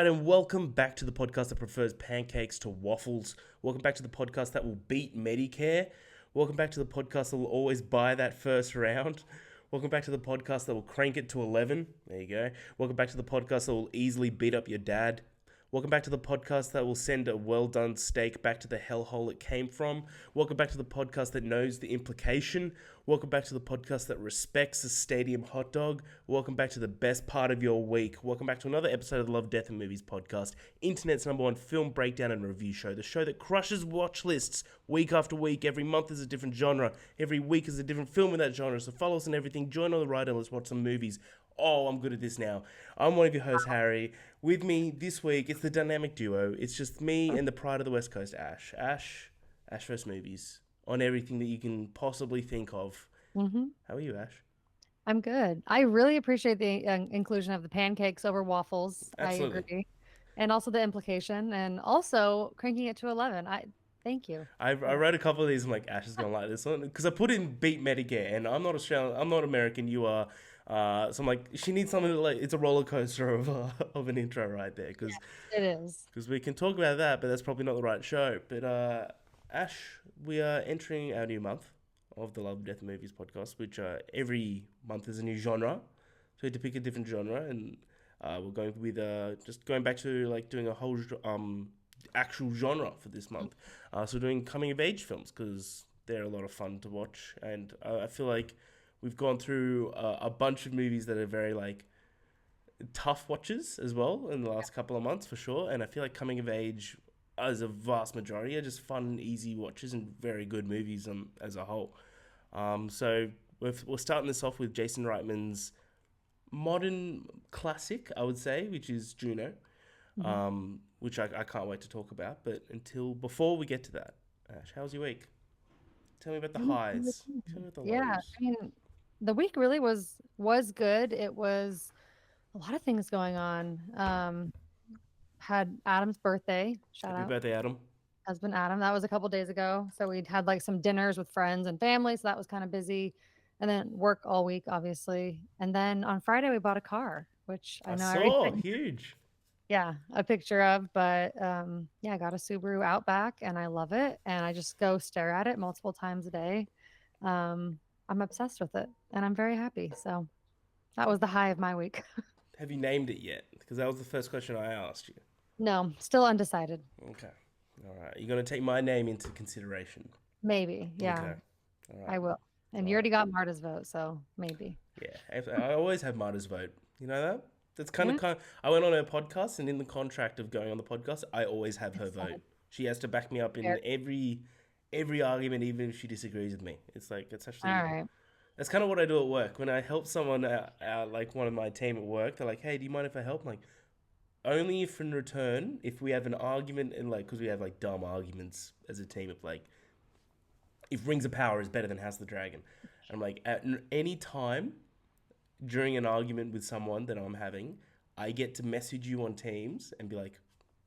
right, and welcome back to the podcast that prefers pancakes to waffles. Welcome back to the podcast that will beat Medicare. Welcome back to the podcast that will always buy that first round. Welcome back to the podcast that will crank it to 11. There you go. Welcome back to the podcast that will easily beat up your dad. Welcome back to the podcast that will send a well-done steak back to the hellhole it came from. Welcome back to the podcast that knows the implication. Welcome back to the podcast that respects a stadium hot dog. Welcome back to the best part of your week. Welcome back to another episode of the Love, Death and Movies podcast, internet's #1 film breakdown and review show, the show that crushes watch lists week after week. Every month is a different genre. Every week is a different film in that genre. So follow us and everything. Join on the ride and let's watch some movies. Oh, I'm good at this now. I'm one of your hosts, Harry. With me this week, it's the dynamic duo. It's just me and the pride of the West Coast, Ash. Ash First Movies on everything that you can possibly think of. Mm-hmm. How are you, Ash? I'm good. I really appreciate the inclusion of the pancakes over waffles. I Absolutely. agree. And also the implication and also cranking it to 11. Thank you I for that. read a couple of these. I'm like, Ash is gonna like this one because I put in beat Medicare, and I'm not Australian. I'm not American. You are. So I'm like, she needs something like it's a roller coaster of of an intro right there because It is. we can talk about that, but that's probably not the right show. But Ash, we are entering our new month of the Love, Death, and Movies podcast, which every month is a new genre. So we had to pick a different genre, and we're going with just going back to like doing a whole actual genre for this month. So we're doing coming of age films because they're a lot of fun to watch, and I feel like we've gone through a bunch of movies that are very like tough watches as well in the last couple of months for sure. And I feel like coming of age as a vast majority are just fun, easy watches and very good movies as a whole. So we're starting this off with Jason Reitman's modern classic, I would say, which is Juno, Mhm. which I can't wait to talk about. But before we get to that, Ash, how's your week? Tell me about the highs. Tell me about the Yeah, lows. I mean, the week really was good. It was a lot of things going on. Had Adam's birthday. Shout Happy out birthday, Adam. husband Adam. That was a couple days ago. So we'd had like some dinners with friends and family, so that was kind of busy. And then work all week, obviously. And then on Friday we bought a car, which I I know I already saw sent you, huge. yeah, a picture of, but yeah, I got a Subaru Outback and I love it. And I just go stare at it multiple times a day. I'm obsessed with it and I'm very happy. So that was the high of my week. Have you named it yet? Because that was the first question I asked you. No, still undecided. Okay. All right. You're gonna take my name into consideration. Maybe. Yeah, Okay. All right. I will. And All you right. already got Marta's vote, so maybe. Yeah. I always have Marta's vote. You know that? That's kind of Yeah. kind. I went on her podcast, and in the contract of going on the podcast, I always have her It's vote. She has to back me up in fair. every argument, even if she disagrees with me. It's like it's All actually right. that's kind of what I do at work. When I help someone out, like one of my team at work, they're like, "Hey, do you mind if I help?" I'm like, only if in return, if we have an argument and like, because we have like dumb arguments as a team of like, if Rings of Power is better than House of the Dragon. And I'm like, at any time during an argument with someone that I'm having, I get to message you on Teams and be like,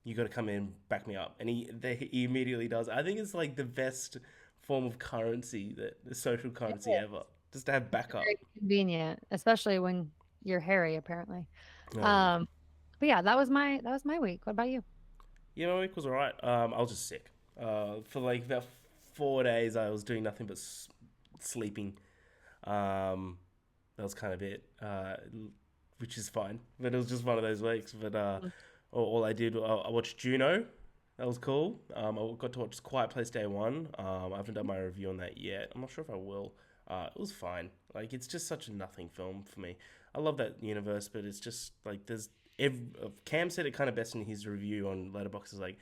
you got to come in and back me up. And he immediately does. I think it's like the best form of currency, that the social currency ever, just to have backup. Very convenient, especially when you're hairy, apparently. Oh yeah. Um, but yeah, that was my week. What about you? Yeah, my week was alright. I was just sick. For like about 4 days, I was doing nothing but sleeping. Um, that was kind of it, which is fine. But it was just one of those weeks. But all I did, I watched Juno. That was cool. I got to watch Quiet Place Day One. I haven't done my review on that yet. I'm not sure if I will. It was fine. Like it's just such a nothing film for me. I love that universe, but it's just like Cam said it kind of best in his review on Letterboxd. Like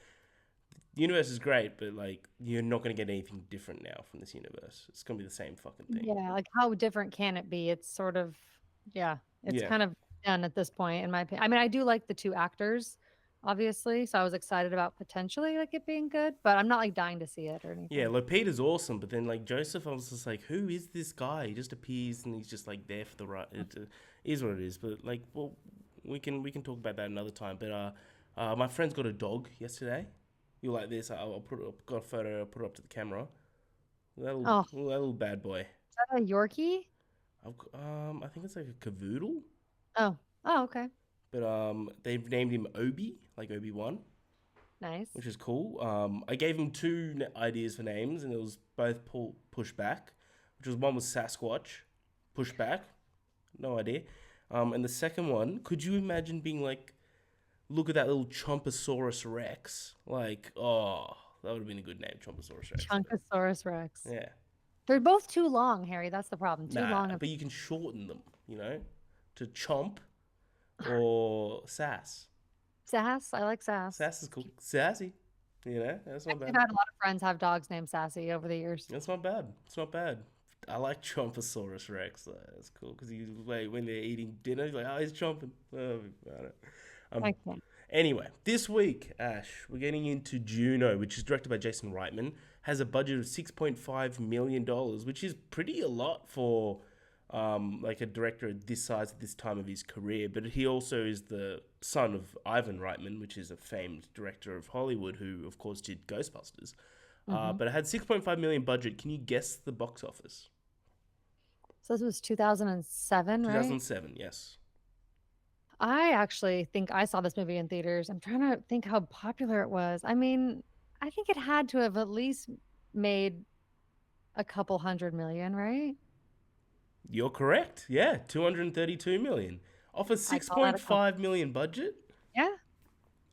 the universe is great, but like you're not going to get anything different now from this universe. It's going to be the same fucking thing. Yeah, like how different can it be? It's sort of, yeah, it's Yeah. kind of done at this point, in my opinion. I mean, I do like the two actors, obviously, so I was excited about potentially like it being good, but I'm not like dying to see it or Yeah, anything. Lupita's awesome, but then like Joseph, I was just like, who is this guy? He just appears and he's just like there for the right. It is what it is. But like, well, we can talk about that another time. But my friend's got a dog yesterday. You like this? I'll put it up, got a photo. I'll put it up to the camera. Oh, is That little bad boy. that a Yorkie? I think it's like a cavoodle, Oh, oh, okay. but they've named him Obi, like Obi-Wan, Nice. which is cool. I gave him two ideas for names, and it was both push back, which was one was Sasquatch, push back, no idea. And the second one, could you imagine being like, look at that little Chomposaurus Rex? Like, oh, that would have been a good name, Chomposaurus Rex. Chunkosaurus Rex. Yeah. They're both too long, Harry. That's the problem. Too Nah, long. but you can shorten them, to Chomp or Sass. Sass. I like Sass. Sass is cool. Sassy. That's not I've bad. had a lot of friends have dogs named Sassy over the years. That's not bad. It's not bad. I like Chomposaurus Rex. That's cool because when they're eating dinner, he's like, oh, he's chomping. Oh, I don't know. I can't. Anyway, this week, Ash, we're getting into Juno, which is directed by Jason Reitman, has a budget of $6.5 million, which is pretty a lot for like a director of this size at this time of his career. But he also is the son of Ivan Reitman, which is a famed director of Hollywood, who, of course, did Ghostbusters. But it had $6.5 million budget. Can you guess the box office? So this was 2007, right? 2007, yes. I actually think I saw this movie in theaters. I'm trying to think how popular it was. I mean, I think it had to have at least made a couple hundred million, right? You're correct. Yeah, 232 million. Off a I call that a 6.5 million budget, Yeah.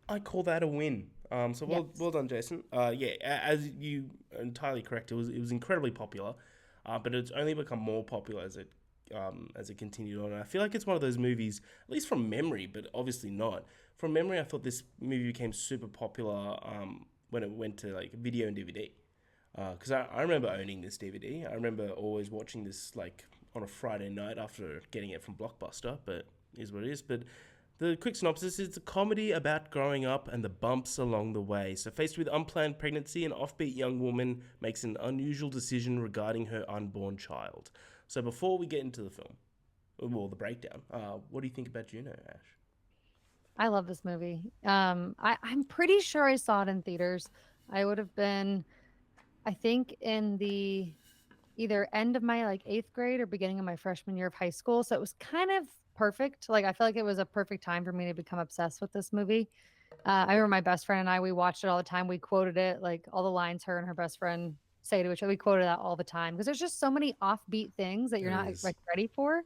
I call that a win. So well, Yes. well done, Jason. Yeah, as you are entirely correct, it was incredibly popular, but it's only become more popular as it continued on. And I feel like it's one of those movies, at least from memory, but obviously not. From memory, I thought this movie became super popular when it went to like video and DVD. Because I remember owning this DVD. I remember always watching this like on a Friday night after getting it from Blockbuster, but is what it is. But the quick synopsis is a comedy about growing up and the bumps along the way. So faced with unplanned pregnancy, an offbeat young woman makes an unusual decision regarding her unborn child. So before we get into the film, the breakdown, what do you think about Juno, Ash? I love this movie. I'm pretty sure I saw it in theaters. I would have been, I think, in the either end of my like 8th grade or beginning of my freshman year of high school. So it was kind of perfect. Like I feel like it was a perfect time for me to become obsessed with this movie. I remember my best friend and I, we watched it all the time. We quoted it, like all the lines her and her best friend say to each other. We quoted that all the time because there's just so many offbeat things that you're There not is. like ready for.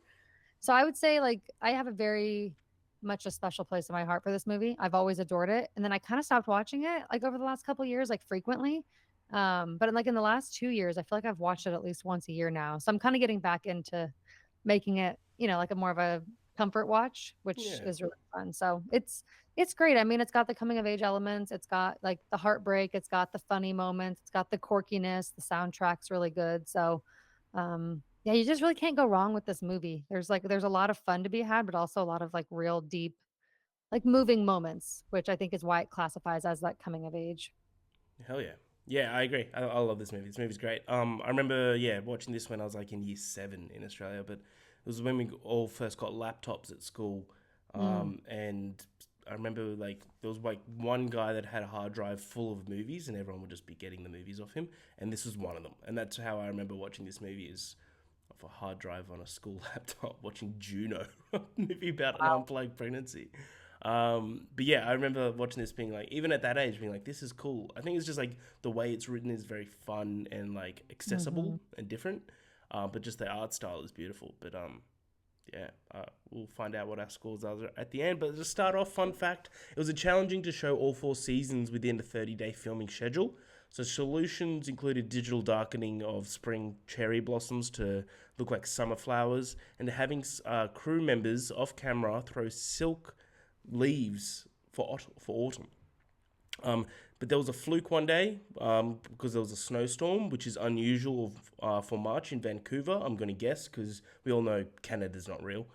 So I would say like I have a very much a special place in my heart for this movie. I've always adored it. And then I kind of stopped watching it like over the last couple of years, like frequently. But like in the last 2 years, I feel like I've watched it at least once a year now. So I'm kind of getting back into making it, like a more of a comfort watch, which Yeah. is really fun. So it's great. I mean, it's got the coming of age elements, it's got like the heartbreak, it's got the funny moments, it's got the quirkiness, the soundtrack's really good. So yeah, you just really can't go wrong with this movie. There's a lot of fun to be had, but also a lot of like real deep, like moving moments, which I think is why it classifies as that coming of age. Hell yeah. Yeah, I agree. I love this movie. This movie's great. I remember, watching this when I was like in year 7 in Australia, but it was when we all first got laptops at school. And I remember like there was like one guy that had a hard drive full of movies, and everyone would just be getting the movies off him. And this was one of them. And that's how I remember watching this movie is off a hard drive on a school laptop, watching Juno, a movie about an unplugged pregnancy. But yeah, I remember watching this being like, even at that age, being like, this is cool. I think it's just like the way it's written is very fun and like accessible and different. But just the art style is beautiful. But we'll find out what our scores are at the end. But to start off, fun fact, it was challenging to show all 4 seasons within a 30-day filming schedule. So solutions included digital darkening of spring cherry blossoms to look like summer flowers, and having crew members off camera throw silk leaves for autumn. But there was a fluke one day because there was a snowstorm, which is unusual for March in Vancouver, I'm going to guess, because we all know Canada's not real.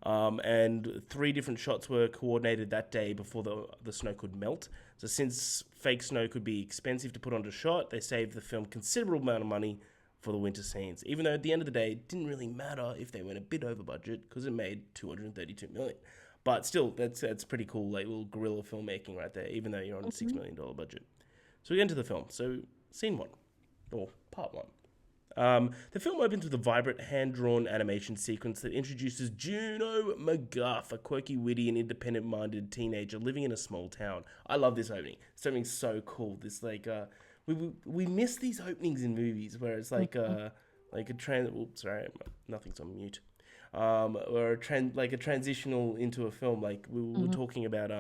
And 3 different shots were coordinated that day before the snow could melt. So since fake snow could be expensive to put onto shot, they saved the film considerable amount of money for the winter scenes. Even though at the end of the day, it didn't really matter if they went a bit over budget because it made $232 million. But still, that's pretty cool, like little guerrilla filmmaking right there, even though you're on a $6 million budget. So we get into the film. So scene 1, or part 1. The film opens with a vibrant, hand drawn animation sequence that introduces Juno McGuff, a quirky, witty, and independent minded teenager living in a small town. I love this opening. This opening's so cool. This, we miss these openings in movies where it's Mhm. like a oops, sorry, nothing's on mute. Or like a transitional into a film. Like we were Mhm. talking about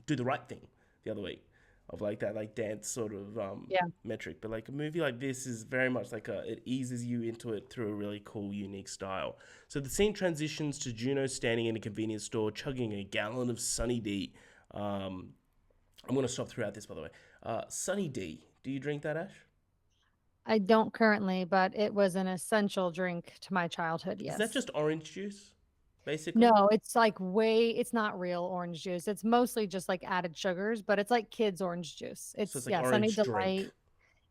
Do the Right Thing the other week, of like that like dance sort of Yeah. metric. But like a movie like this is very much like it eases you into it through a really cool, unique style. So the scene transitions to Juno standing in a convenience store chugging a gallon of Sunny D. Um, I'm gonna stop throughout this, by the way. Sunny D. Do you drink that, Ash? I don't currently, but it was an essential drink to my childhood, Is that yes. just orange juice, basically? No, it's like it's not real orange juice. It's mostly just like added sugars, but it's like kids' orange juice. So it's It's like yeah, Sunny orange drink. Delight.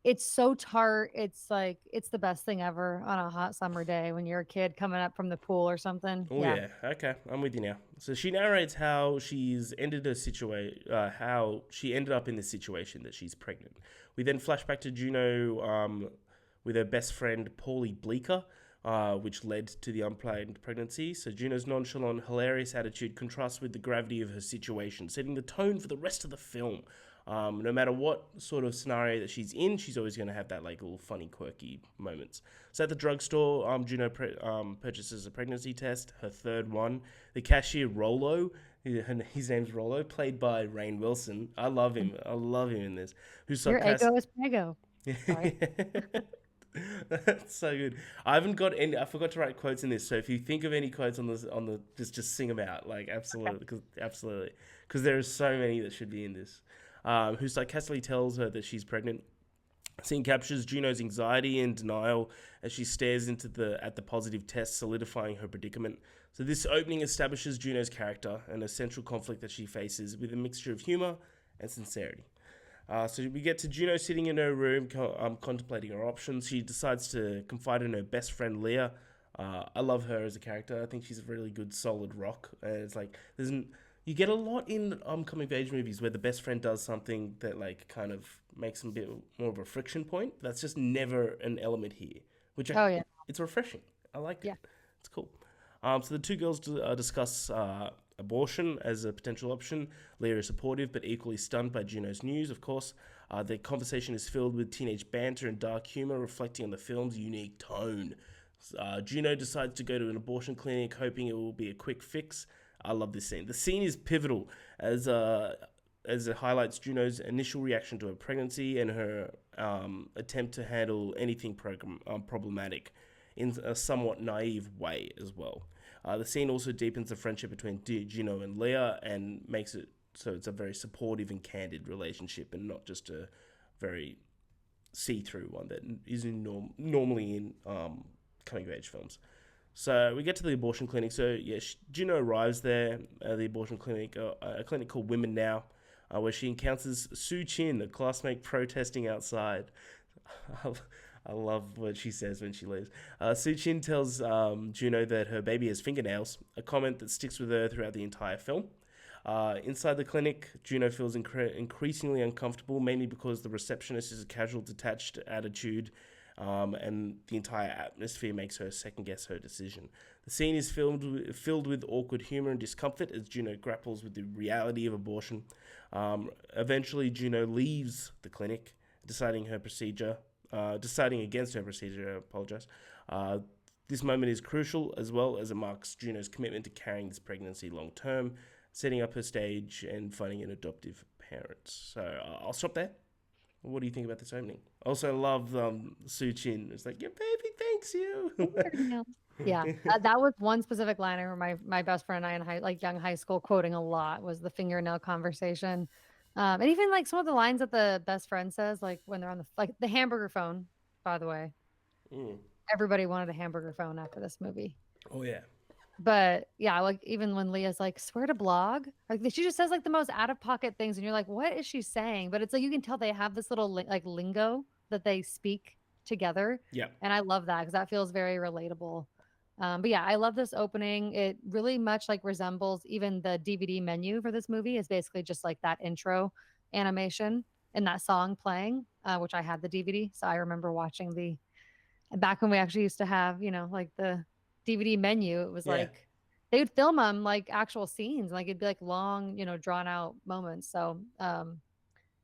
It's so tart. It's like it's the best thing ever on a hot summer day when you're a kid coming up from the pool or something. Oh Yeah. yeah, okay, I'm with you now. So she narrates how how she ended up in this situation that she's pregnant. We then flash back to Juno with her best friend Paulie Bleecker, which led to the unplanned pregnancy. So Juno's nonchalant, hilarious attitude contrasts with the gravity of her situation, setting the tone for the rest of the film. No matter what sort of scenario that she's in, she's always going to have that like little funny, quirky moments. So at the drugstore, Juno purchases a pregnancy test, her third one. The cashier Rolo, his name's Rolo, played by Rainn Wilson. I love Mm. him. I love him in this. Who's Your sarcastic. ego is prego. Sorry. That's so good. I haven't got any. I forgot to write quotes in this. So if you think of any quotes on the, just sing them out. Like Okay. absolutely, because there are so many that should be in this. Who sarcastically tells her that she's pregnant. Scene captures Juno's anxiety and denial as she stares into the positive test, solidifying her predicament. So this opening establishes Juno's character and a central conflict that she faces with a mixture of humor and sincerity. So we get to Juno sitting in her room, contemplating her options. She decides to confide in her best friend Leah. I love her as a character. I think she's a really good, solid rock. And it's like you get a lot in coming of age movies where the best friend does something that like kind of makes them a bit more of a friction point. That's just never an element here, Oh yeah. it's refreshing. I like it. Yeah. It's cool. So the two girls discuss abortion as a potential option. Leah is supportive, but equally stunned by Juno's news, of course. The conversation is filled with teenage banter and dark humor, reflecting on the film's unique tone. Juno decides to go to an abortion clinic, hoping it will be a quick fix. I love this scene. The scene is pivotal as it highlights Juno's initial reaction to her pregnancy and her attempt to handle anything problematic in a somewhat naive way as well. The scene also deepens the friendship between Juno and Leah and makes it so it's a very supportive and candid relationship and not just a very see-through one that is normally in coming of age films. So we get to the abortion clinic. So yeah, Juno arrives there at the abortion clinic, a clinic called Women Now, where she encounters Sue Chin, a classmate protesting outside. I love what she says when she leaves. Sue Chin tells Juno that her baby has fingernails, a comment that sticks with her throughout the entire film. Inside the clinic, Juno feels increasingly uncomfortable, mainly because the receptionist has a casual, detached attitude, and the entire atmosphere makes her second guess her decision. The scene is filled with awkward humor and discomfort as Juno grapples with the reality of abortion. Eventually, Juno leaves the clinic, deciding against her procedure. I apologize. This moment is crucial as well as it marks Juno's commitment to carrying this pregnancy long term, setting up her stage and finding an adoptive parent. So I'll stop there. What do you think about this opening? Also, love Sue Chin. It's like, your baby thanks you. Fingernails. Yeah, that was one specific line I remember my best friend and I in young high school quoting a lot was the fingernail conversation. And even like some of the lines that the best friend says, like when they're on the hamburger phone, by the way, Mm. everybody wanted a hamburger phone after this movie. Oh, yeah. But yeah, like even when Leah's like, swear to blog, like she just says like the most out of pocket things, and you're like, what is she saying? But it's like you can tell they have this little like lingo that they speak together, Yeah. and I love that because that feels very relatable. But yeah, I love this opening. It really much like resembles even the DVD menu for this movie is basically just like that intro animation and that song playing, which I had the DVD, so I remember watching back when we actually used to have, like the DVD menu, it was Yeah. like they would film them like actual scenes, like it'd be like long, drawn out moments. So,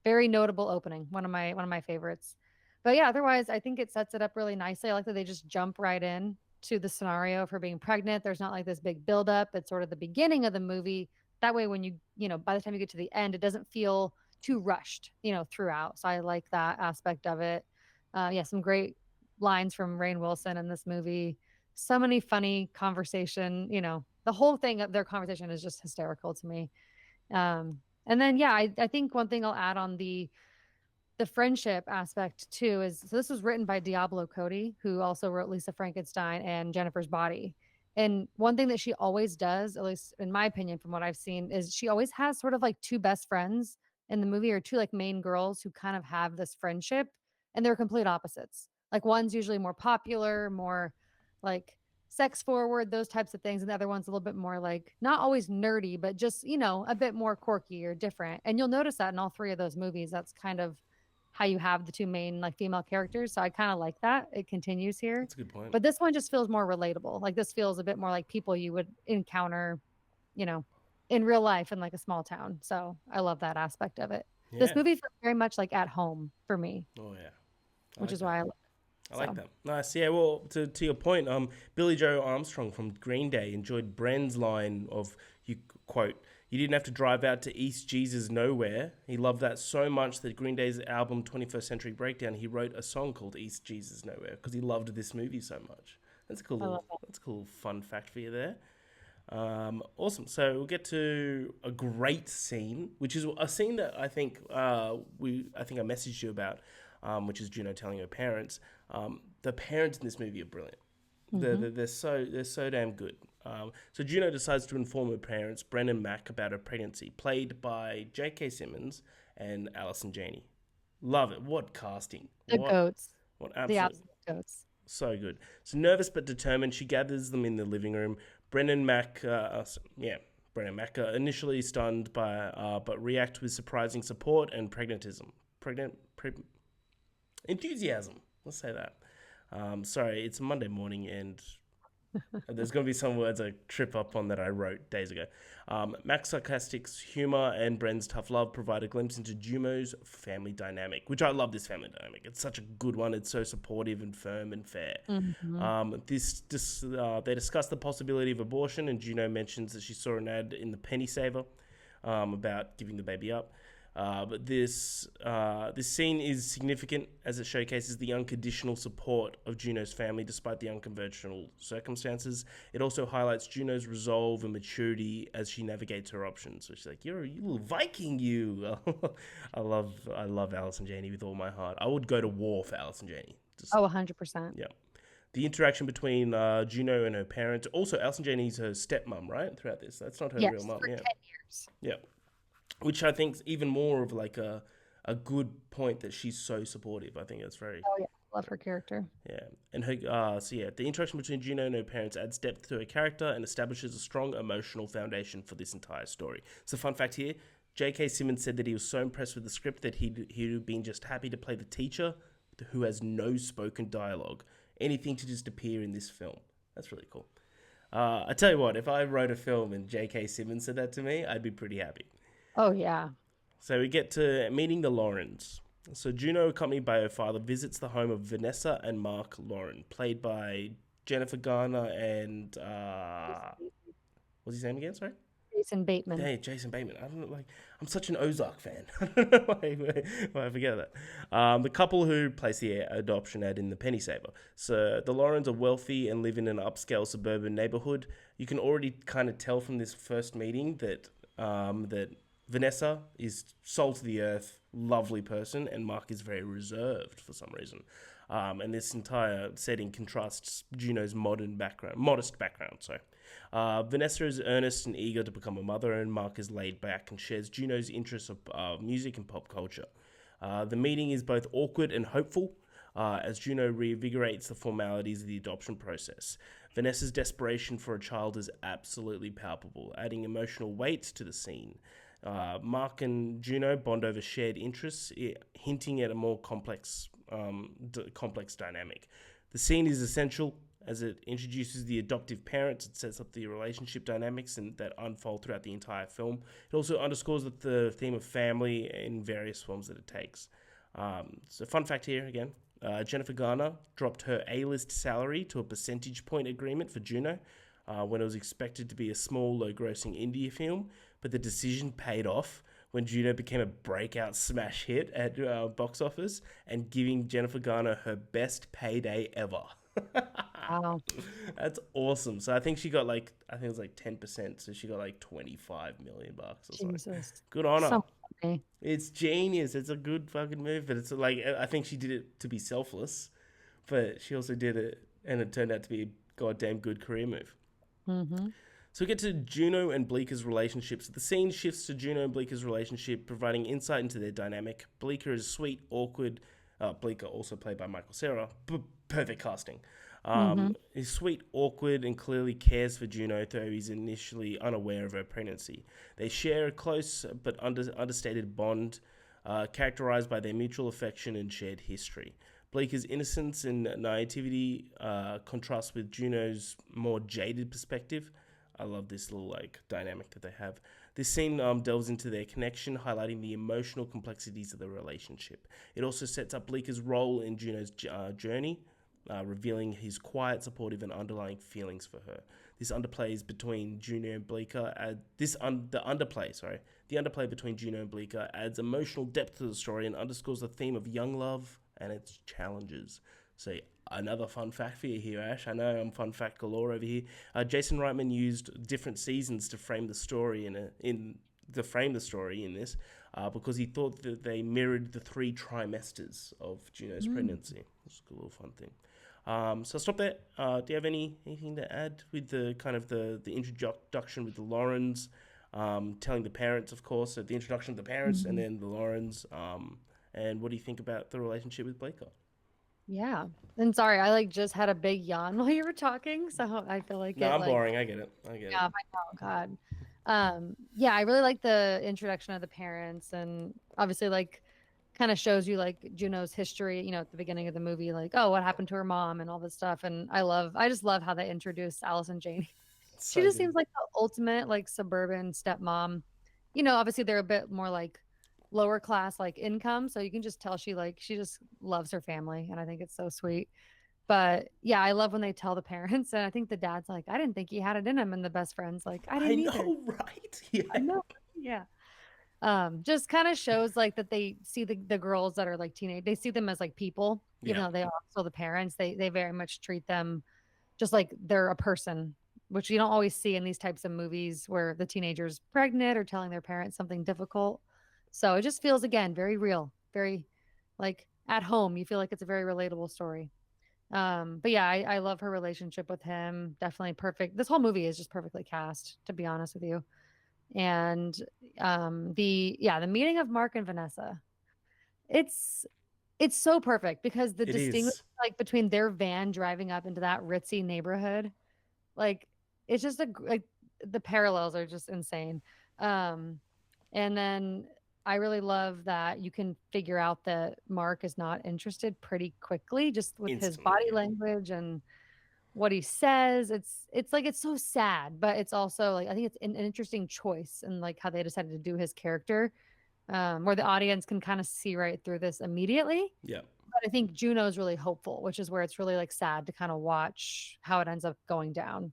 very notable opening, one of my favorites. But yeah, otherwise, I think it sets it up really nicely. I like that they just jump right in to the scenario of her being pregnant. There's not like this big buildup. It's sort of the beginning of the movie. That way, when by the time you get to the end, it doesn't feel too rushed, throughout. So I like that aspect of it. Yeah, some great lines from Rainn Wilson in this movie. So many funny conversation. The whole thing of their conversation is just hysterical to me. And then yeah, I think one thing I'll add on the friendship aspect too is, so this was written by Diablo Cody, who also wrote Lisa Frankenstein and Jennifer's Body. And one thing that she always does, at least in my opinion from what I've seen, is she always has sort of like two best friends in the movie, or two like main girls who kind of have this friendship, and they're complete opposites. Like one's usually more popular, more like sex forward, those types of things, and the other one's a little bit more like not always nerdy, but just, a bit more quirky or different. And you'll notice that in all three of those movies. That's kind of how you have the two main like female characters. So I kind of like that. It continues here. That's a good point. But this one just feels more relatable. Like this feels a bit more like people you would encounter, you know, in real life in like a small town. So I love that aspect of it. This Yeah. movie feels very much like at home for me, Oh yeah. I which like is that. why I love it. I like So that. Nice. Yeah. Well, to your point, Billy Joe Armstrong from Green Day enjoyed Bren's line of, you quote, "You didn't have to drive out to East Jesus nowhere." He loved that so much that Green Day's album 21st Century Breakdown, he wrote a song called East Jesus Nowhere because he loved this movie so much. That's a cool I love that. that's a cool fun fact for you there. Awesome. So we'll get to a great scene, which is a scene that I think I think I messaged you about, which is Juno telling her parents. The parents in this movie are brilliant. They're so damn good. So Juno decides to inform her parents, Bren and Mac, about her pregnancy, played by J.K. Simmons and Allison Janney. Love it. What casting. The What goats, the absolute absolute goats. so good. So nervous but determined, she gathers them in the living room. Brennan Mac, Brennan Mac, initially stunned but react with surprising support and enthusiasm. Let's say that. Sorry, it's a Monday morning and there's going to be some words I trip up on that I wrote days ago. Mac's sarcastic humor and Bren's tough love provide a glimpse into Juno's family dynamic, which I love this family dynamic. It's such a good one. It's so supportive and firm and fair. They discuss the possibility of abortion, and Juno mentions that she saw an ad in the Penny Saver about giving the baby up. But this scene is significant as it showcases the unconditional support of Juno's family despite the unconventional circumstances. It also highlights Juno's resolve and maturity as she navigates her options. So she's like, "You're a little Viking, you." I love Allison Janney with all my heart. I would go to war for Allison Janney. Oh, 100%. Yeah. The interaction between Juno and her parents. Also, Allison Janney's her stepmom, right? Throughout this, that's not her Yes, real mum. for Yeah. 10 years. Yeah. Which I think is even more of like a good point that she's so supportive. I think it's very Oh yeah, love her character. yeah. And her the interaction between Juno and her parents adds depth to her character and establishes a strong emotional foundation for this entire story. So fun fact here, J.K. Simmons said that he was so impressed with the script that he'd been just happy to play the teacher who has no spoken dialogue, anything to just appear in this film. That's really cool. I tell you what, if I wrote a film and J.K. Simmons said that to me, I'd be pretty happy. Oh yeah. So we get to meeting the Laurens. So Juno, accompanied by her father, visits the home of Vanessa and Mark Lauren, played by Jennifer Garner and what's his name again? Sorry. Jason Bateman. Hey, Jason Bateman. I don't know, I'm such an Ozark fan. I don't know why I forget that. The couple who placed the adoption ad in the Penny Saver. So the Laurens are wealthy and live in an upscale suburban neighborhood. You can already kind of tell from this first meeting that Vanessa is salt of the earth, lovely person, and Mark is very reserved for some reason. And this entire setting contrasts Juno's modest background. Vanessa is earnest and eager to become a mother, and Mark is laid back and shares Juno's interests of music and pop culture. The meeting is both awkward and hopeful, as Juno reinvigorates the formalities of the adoption process. Vanessa's desperation for a child is absolutely palpable, adding emotional weight to the scene. Mark and Juno bond over shared interests, hinting at a more complex dynamic. The scene is essential as it introduces the adoptive parents. It sets up the relationship dynamics and that unfold throughout the entire film. It also underscores the theme of family in various forms that it takes. So, fun fact here again: Jennifer Garner dropped her A-list salary to a percentage point agreement for Juno when it was expected to be a small, low-grossing indie film, but the decision paid off when Juno became a breakout smash hit at box office and giving Jennifer Garner her best payday ever. Wow. That's awesome. So I think she got I think it was like 10%. So she got like 25 million bucks or something. Jesus. Good on her. So funny. It's genius. It's a good fucking move. But it's like, I think she did it to be selfless, but she also did it and it turned out to be a goddamn good career move. Mm-hmm. So we get to Juno and Bleeker's relationship. So the scene shifts to Juno and Bleeker's relationship, providing insight into their dynamic. Bleeker is sweet, awkward. Bleeker, also played by Michael Cera. Perfect casting. He's sweet, awkward, and clearly cares for Juno, though he's initially unaware of her pregnancy. They share a close but understated bond, characterized by their mutual affection and shared history. Bleeker's innocence and naivety contrasts with Juno's more jaded perspective. I love this little dynamic that they have. This scene delves into their connection, highlighting the emotional complexities of the relationship. It also sets up Bleeker's role in Juno's journey, revealing his quiet, supportive, and underlying feelings for her. This underplays between Juno and Bleeker. The underplay between Juno and Bleeker adds emotional depth to the story and underscores the theme of young love and its challenges. So another fun fact for you here, Ash. I know I'm fun fact galore over here. Jason Reitman used different seasons to frame the story in this because he thought that they mirrored the 3 trimesters of Juno's pregnancy. It's a little fun thing. So I'll stop there. Do you have anything to add with the kind of the introduction with the Laurens, telling the parents, of course, so the introduction of the parents and then the Laurens, and what do you think about the relationship with Bleeker? Yeah. And sorry, I just had a big yawn while you were talking, so I feel like No, I'm boring. I get it. yeah, I know, God. Yeah, I really like the introduction of the parents and obviously kind of shows you Juno's history, at the beginning of the movie, oh, what happened to her mom and all this stuff. And I just love how they introduced Allison Janney. She just seems like the ultimate suburban stepmom. Obviously they're a bit more lower class income, so you can just tell she just loves her family, and I think it's so sweet. But yeah, I love when they tell the parents, and I think the dad's like, I didn't think he had it in him, and the best friend's like, I didn't either. know, right? Yeah. I know. Yeah. Just kind of shows that they see the girls that are teenage, they see them as people, even though they are also the parents. They very much treat them just like they're a person, which you don't always see in these types of movies where the teenager's pregnant or telling their parents something difficult. So it just feels, again, very real, very at home. You feel like it's a very relatable story. But yeah, I love her relationship with him. Definitely perfect. This whole movie is just perfectly cast, to be honest with you. And the meeting of Mark and Vanessa, it's so perfect because the distinction between their van driving up into that ritzy neighborhood, it's just the parallels are just insane. And then I really love that you can figure out that Mark is not interested pretty quickly, just with his body language and what he says. It's so sad, but it's also I think it's an interesting choice and how they decided to do his character, where the audience can kind of see right through this immediately. Yeah. But I think Juno's really hopeful, which is where it's really sad to kind of watch how it ends up going down.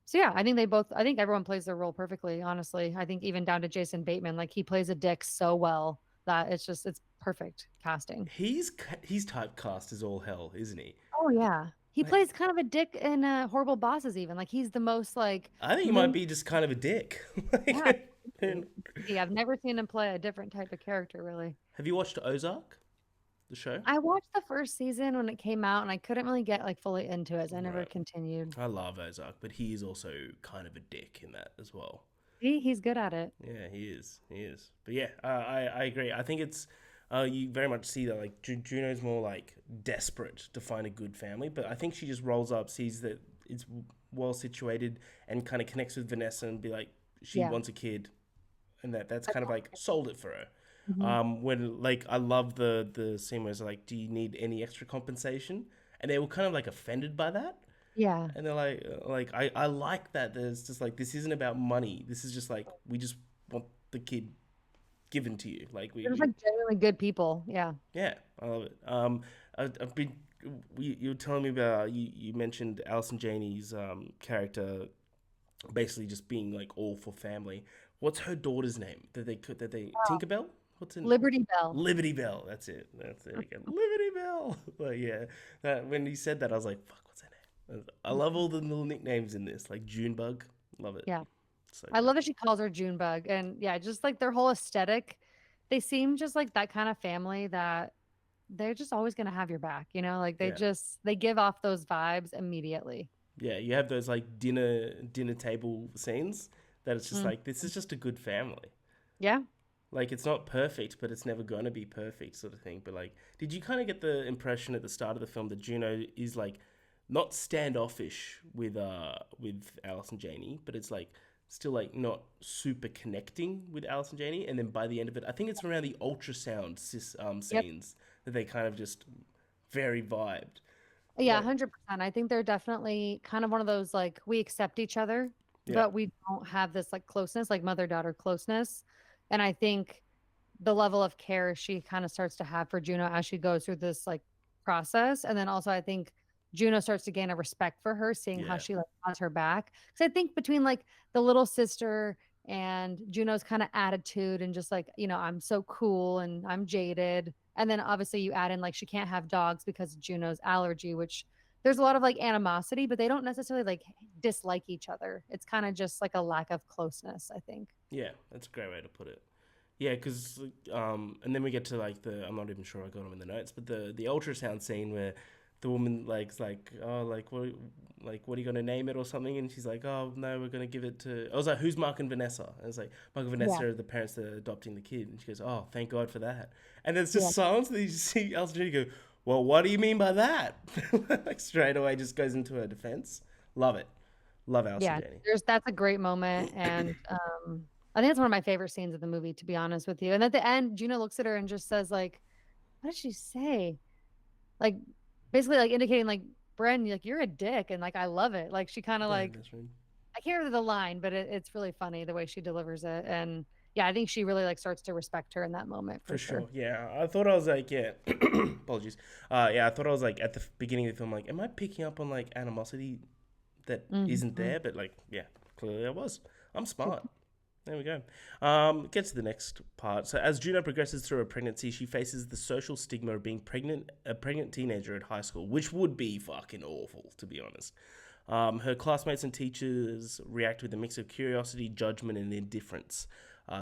So yeah, I think everyone plays their role perfectly, honestly. I think even down to Jason Bateman, he plays a dick so well that it's perfect casting. He's typecast as all hell, isn't he? Oh yeah. He plays kind of a dick in Horrible Bosses, even. He's the most I think he might be just kind of a dick. Yeah, I've never seen him play a different type of character, really. Have you watched Ozark, the show? I watched the first season when it came out, and I couldn't really get fully into it, so I never continued. I love Ozark, but he is also kind of a dick in that as well. He's good at it. Yeah, he is. But yeah, I agree. I think it's you very much see that Juno's more desperate to find a good family, but I think she just rolls up, sees that it's well situated, and kind of connects with Vanessa and be like, she wants a kid, and that's kind of sold it for her. Mm-hmm. When I love the scene where it's do you need any extra compensation? and they were kind of like offended by that. Yeah. And they're I like that. There's just like, this isn't about money. This is just like, we just want the kid given to you. Like They're just like genuinely good people. Yeah. yeah, I love it. I've been, you were telling me about, you mentioned Alison Janey's character basically just being like all for family. What's her daughter's name? Tinkerbell? What's in Liberty Bell. Liberty Bell? That's it. That's it again. Liberty Bell. Like yeah, when you said that, I was like, fuck, what's her name? I love all the little nicknames in this, like Junebug. Love it. Yeah. So I good. love that she calls her Junebug. And yeah, just like their whole aesthetic, they seem just like that kind of family that they're just always going to have your back, you know? Like Yeah. they give off those vibes immediately. Yeah, you have those like dinner table scenes that it's just Mm. like, this is just a good family. Yeah. Like it's not perfect, but it's never gonna be perfect, sort of thing. But like, did you kind of get the impression at the start of the film that Juno is like not standoffish with Alice and Janie, but it's like still like not super connecting with Alice and Janie, and then by the end of it, I think it's around the ultrasound Yep. scenes that they kind of just very vibed. Yeah, Like 100%. I think they're definitely kind of one of those like we accept each other, yeah, but we don't have this like closeness, like mother-daughter closeness. And I think the level of care she kind of starts to have for Juno as she goes through this like process. And then also I think Juno starts to gain a respect for her, seeing how yeah, she like has her back. Because I think between like the little sister and Juno's kind of attitude and just like, I'm so cool and I'm jaded. And then obviously you add in like she can't have dogs because of Juno's allergy, which there's a lot of like animosity, but they don't necessarily like dislike each other. It's kind of just like a lack of closeness, I think. yeah. That's a great way to put it. Yeah, because and then we get to like I'm not even sure I got them in the notes, but the ultrasound scene where the woman like's like, oh, what are you gonna name it or something, and she's like, oh no, we're gonna give it to. I was like, who's Mark and Vanessa? And it's like Mark and Yeah. Vanessa are the parents that are adopting the kid, and she goes, oh, thank God for that. And there's Yeah. just silence, and then you see Elton John go, well, what do you mean by that? Like straight away, just goes into her defense. Love it, love Alison Yeah, Janney. that's a great moment, and, I think it's one of my favorite scenes of the movie, to be honest with you, and at the end, Juno looks at her and just says, like, what did she say? Like, basically, like, indicating, like, "Bren, like, you're a dick," and, like, I love it, like, she kinda, Yeah, like that's right. I can't remember the line, but it's really funny the way she delivers it, and, yeah, I think she really, like, starts to respect her in that moment For for sure. sure. Yeah. I thought I was like, yeah. Apologies. Yeah, I thought I was like at the beginning of the film, like, am I picking up on like animosity that isn't Mhm. there? But like, yeah, clearly I was. I'm smart. There we go. Get to the next part. So as Juno progresses through her pregnancy, she faces the social stigma of being pregnant, a pregnant teenager at high school, which would be fucking awful, to be honest. Her classmates and teachers react with a mix of curiosity, judgment, and indifference.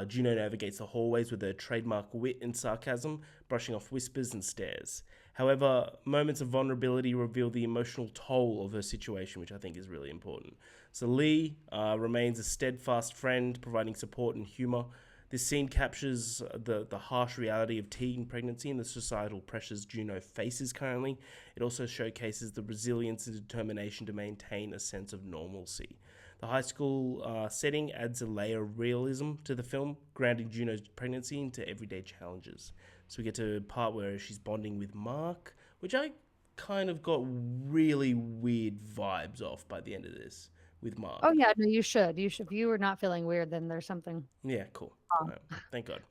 Juno navigates the hallways with her trademark wit and sarcasm, brushing off whispers and stares. However, moments of vulnerability reveal the emotional toll of her situation, which I think is really important. So Lee remains a steadfast friend, providing support and humor. This scene captures the harsh reality of teen pregnancy and the societal pressures Juno faces currently. It also showcases the resilience and determination to maintain a sense of normalcy. The high school setting adds a layer of realism to the film, grounding Juno's pregnancy into everyday challenges. So we get to a part where she's bonding with Mark, which I kind of got really weird vibes off by the end of this with Oh, Mark. yeah, no, you should if you were not feeling weird, then there's something Yeah, cool. wrong. All right, thank God.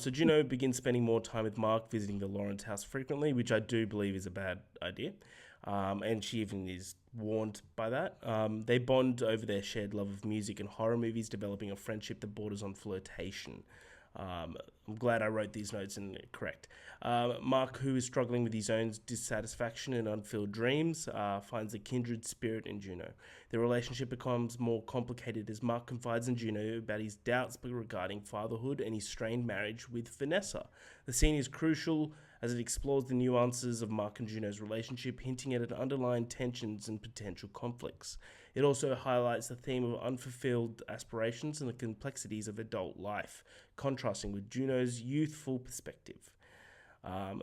So Juno begins spending more time with Mark, visiting the Lawrence house frequently, which I do believe is a bad idea. And she even is warned by that. They bond over their shared love of music and horror movies, developing a friendship that borders on flirtation. I'm glad I wrote these notes and correct. Mark, who is struggling with his own dissatisfaction and unfilled dreams, finds a kindred spirit in Juno. Their relationship becomes more complicated as Mark confides in Juno about his doubts regarding fatherhood and his strained marriage with Vanessa. The scene is crucial as it explores the nuances of Mark and Juno's relationship, hinting at underlying tensions and potential conflicts. It also highlights the theme of unfulfilled aspirations and the complexities of adult life, contrasting with Juno's youthful perspective.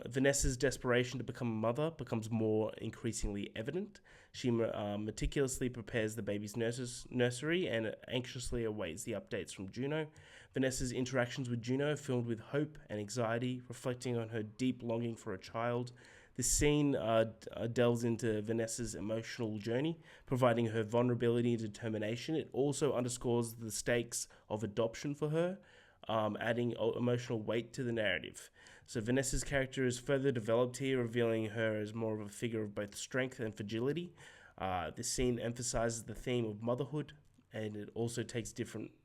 Vanessa's desperation to become a mother becomes more increasingly evident. She meticulously prepares the baby's nursery and anxiously awaits the updates from Juno. Vanessa's interactions with Juno are filled with hope and anxiety, reflecting on her deep longing for a child. This scene delves into Vanessa's emotional journey, providing her vulnerability and determination. It also underscores the stakes of adoption for her, adding emotional weight to the narrative. So Vanessa's character is further developed here, revealing her as more of a figure of both strength and fragility. This scene emphasizes the theme of motherhood, and it also takes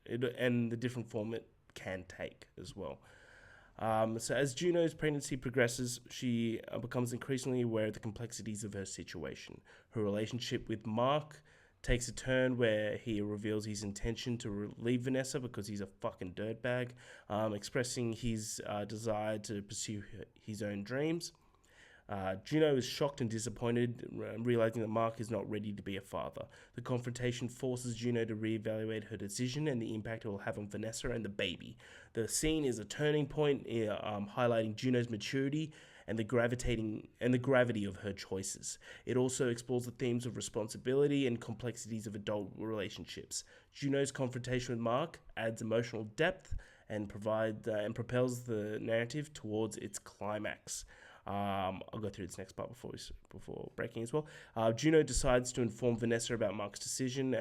and the different form it can take as well. So as Juno's pregnancy progresses, she becomes increasingly aware of the complexities of her situation. Her relationship with Mark takes a turn where he reveals his intention to leave Vanessa because he's a fucking dirtbag, expressing his desire to pursue his own dreams. Juno is shocked and disappointed, realizing that Mark is not ready to be a father. The confrontation forces Juno to reevaluate her decision and the impact it will have on Vanessa and the baby. The scene is a turning point, highlighting Juno's maturity and the gravity of her choices. It also explores the themes of responsibility and complexities of adult relationships. Juno's confrontation with Mark adds emotional depth and propels the narrative towards its climax. I'll go through this next part before breaking as well. Juno decides to inform Vanessa about Mark's decision.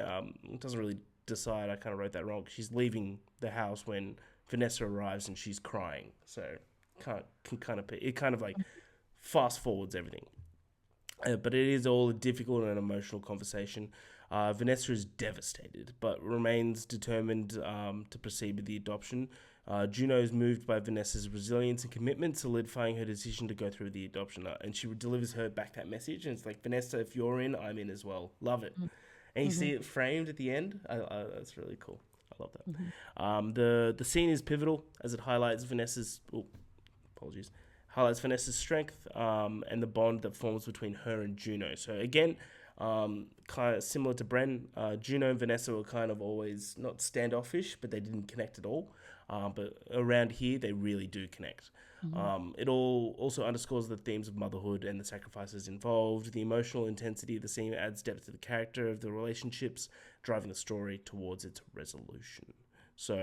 Doesn't really decide. I kind of wrote that wrong. She's leaving the house when Vanessa arrives and she's crying. So it kind of like fast forwards everything. But it is all a difficult and emotional conversation. Vanessa is devastated, but remains determined to proceed with the adoption. Juno is moved by Vanessa's resilience and commitment, solidifying her decision to go through the adoption. And she delivers her back that message, and it's like, Vanessa, if you're in, I'm in as well. Love it. And you see it framed at the end. That's really cool. I love that. The scene is pivotal as it highlights Vanessa's strength and the bond that forms between her and Juno. So again, kind of similar to Bren, Juno and Vanessa were kind of always not standoffish, but they didn't connect at all. But around here, they really do connect. It all also underscores the themes of motherhood and the sacrifices involved. The emotional intensity of the scene adds depth to the character of the relationships, driving the story towards its resolution. So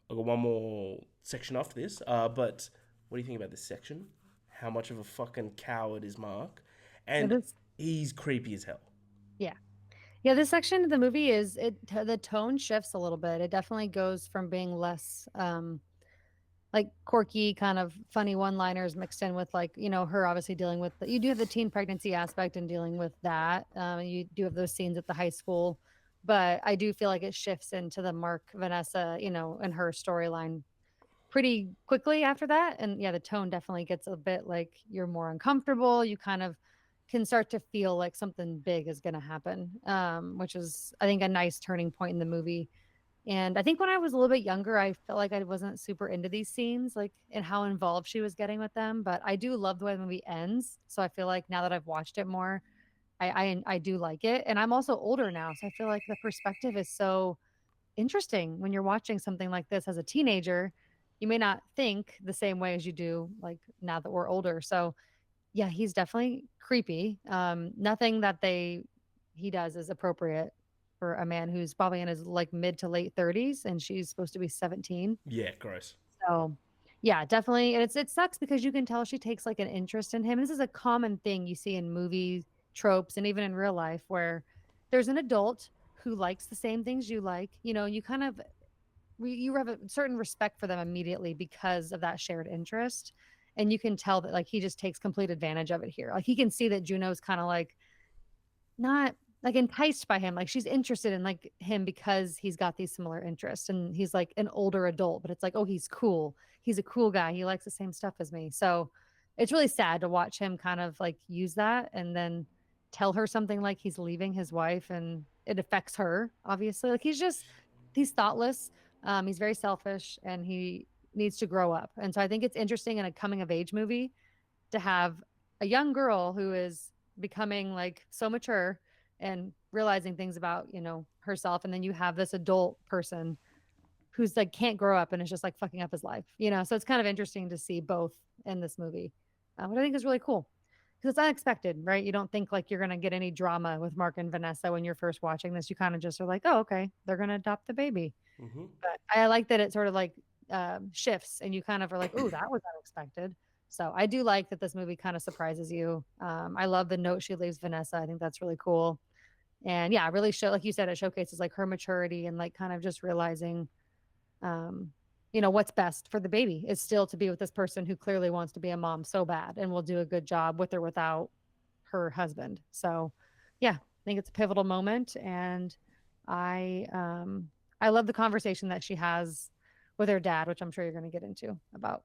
I've got one more section after this, but what do you think about this section? How much of a fucking coward is Mark? And he's creepy as hell. Yeah. Yeah, this section of the movie the tone shifts a little bit. It definitely goes from being less like quirky kind of funny one-liners mixed in with like, her obviously dealing with you do have the teen pregnancy aspect and dealing with that. You do have those scenes at the high school, but I do feel like it shifts into the Mark Vanessa, and her storyline pretty quickly after that. And yeah, the tone definitely gets a bit like you're more uncomfortable. You kind of can start to feel like something big is going to happen, which is, I think, a nice turning point in the movie. And I think when I was a little bit younger, I felt like I wasn't super into these scenes, like and how involved she was getting with them. But I do love the way the movie ends. So I feel like now that I've watched it more, I do like it. And I'm also older now, so I feel like the perspective is so interesting when you're watching something like this as a teenager. You may not think the same way as you do like now that we're older. So yeah, he's definitely creepy. Nothing that he does is appropriate for a man who's probably in his like mid to late 30s and she's supposed to be 17. Yeah, gross. So yeah, definitely. And it sucks because you can tell she takes like an interest in him. This is a common thing you see in movie tropes and even in real life where there's an adult who likes the same things you like. You kind of you have a certain respect for them immediately because of that shared interest. And you can tell that like he just takes complete advantage of it here. Like he can see that Juno's kind of like not like enticed by him. Like she's interested in like him because he's got these similar interests and he's like an older adult, but it's like, oh, he's cool. He's a cool guy. He likes the same stuff as me. So it's really sad to watch him kind of like use that and then tell her something like he's leaving his wife and it affects her, obviously. Like he's thoughtless. He's very selfish and he needs to grow up. And so I think it's interesting in a coming of age movie to have a young girl who is becoming like so mature and realizing things about, herself. And then you have this adult person who's like can't grow up and is just like fucking up his life, So it's kind of interesting to see both in this movie, what I think is really cool because it's unexpected, right? You don't think like you're going to get any drama with Mark and Vanessa when you're first watching this. You kind of just are like, oh, okay, they're going to adopt the baby. But I like that it sort of like shifts and you kind of are like, oh, that was unexpected. So I do like that this movie kind of surprises you. I love the note she leaves Vanessa. I think that's really cool. And yeah, really like you said, it showcases like her maturity and like kind of just realizing, um, what's best for the baby is still to be with this person who clearly wants to be a mom so bad and will do a good job with or without her husband. So yeah, I think it's a pivotal moment. And I, um, I love the conversation that she has with her dad, which I'm sure you're going to get into about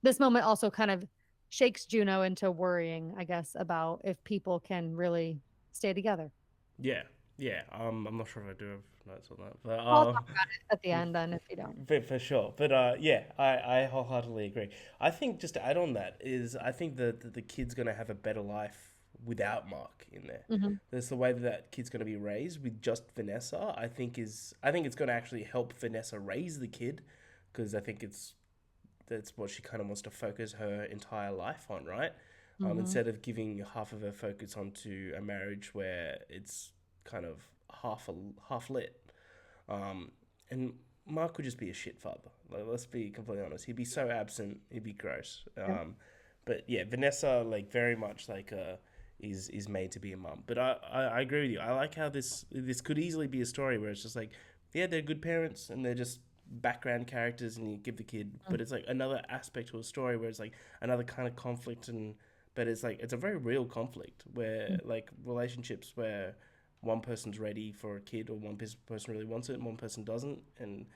this moment also kind of shakes Juno into worrying, I guess, about if people can really stay together. Yeah, yeah. I'm not sure if I do have notes on that, but I'll talk about it at the end then if you don't. for sure. But yeah, I wholeheartedly agree. I think just to add on that is I think that the kid's gonna have a better life without Mark in there. Mhm. There's the way that that kid's gonna be raised with just Vanessa. I think it's gonna actually help Vanessa raise the kid because I think that's what she kind of wants to focus her entire life on, right? Mhm. Instead of giving half of her focus onto a marriage where it's kind of half lit. And Mark would just be a shit father. Like, let's be completely honest. He'd be so absent. He'd be gross. Yeah. But yeah, Vanessa like very much like is made to be a mum. But I agree with you. I like how this could easily be a story where it's just like, yeah, they're good parents and they're just background characters and you give the kid, Mm. but it's like another aspect to a story where it's like another kind of conflict. And but it's like it's a very real conflict where Mm. like relationships where one person's ready for a kid or one person really wants it and one person doesn't. And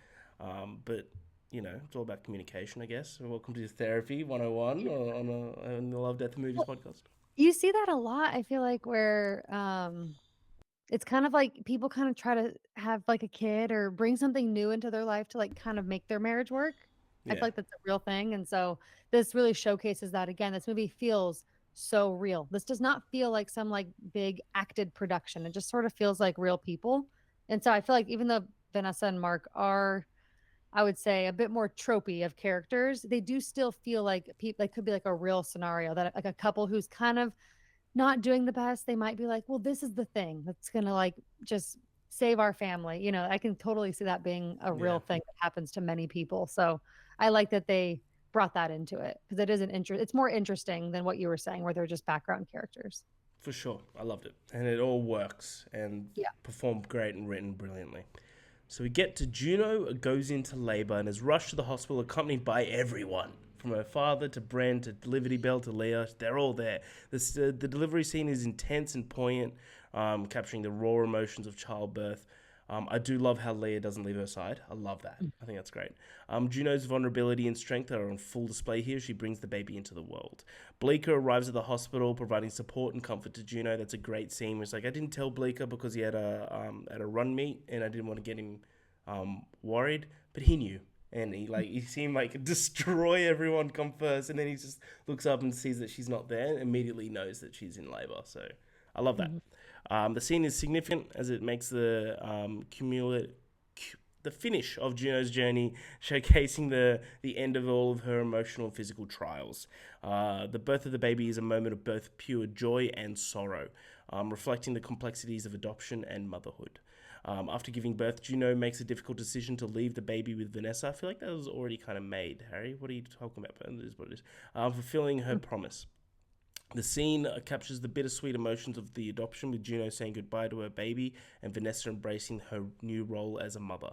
but it's all about communication, I guess. So welcome to Therapy 101 on the Love, Death and Movies Well, podcast. you see that a lot, I feel like, where it's kind of like people kind of try to have like a kid or bring something new into their life to like kind of make their marriage work. I feel Yeah, like that's a real thing. And so this really showcases that again. This movie feels so real. This does not feel like some like big acted production. It just sort of feels like real people. And so I feel like even though Vanessa and Mark are, I would say, a bit more tropey of characters, they do still feel like people like could be like a real scenario that like a couple who's kind of not doing the best, they might be like, "Well, this is the thing that's gonna, like, just save our family." I can totally see that being a real yeah, thing that happens to many people, so I like that they brought that into it because it is it's more interesting than what you were saying where they're just background characters. for sure. I loved it. And it all works and Yeah. performed great and written brilliantly. So we get to Juno goes into labor and is rushed to the hospital accompanied by everyone. From her father to Bren to Liberty Bell to Leah, they're all there. The delivery scene is intense and poignant, capturing the raw emotions of childbirth. I do love how Leah doesn't leave her side. I love that. Mm. I think that's great. Juno's vulnerability and strength are on full display here. She brings the baby into the world. Bleeker arrives at the hospital, providing support and comfort to Juno. That's a great scene. It's like I didn't tell Bleeker because he had a run meet, and I didn't want to get him worried, but he knew. And he seemed like destroy everyone, come first, and then he just looks up and sees that she's not there, and immediately knows that she's in labor. So I love that. Mhm. The scene is significant as it makes the finish of Juno's journey, showcasing the end of all of her emotional and physical trials. The birth of the baby is a moment of both pure joy and sorrow, reflecting the complexities of adoption and motherhood. After giving birth, Juno makes a difficult decision to leave the baby with Vanessa. I feel like that was already kind of made, Harry. What are you talking about? But it is what it is. Fulfilling her promise. The scene captures the bittersweet emotions of the adoption, with Juno saying goodbye to her baby and Vanessa embracing her new role as a mother.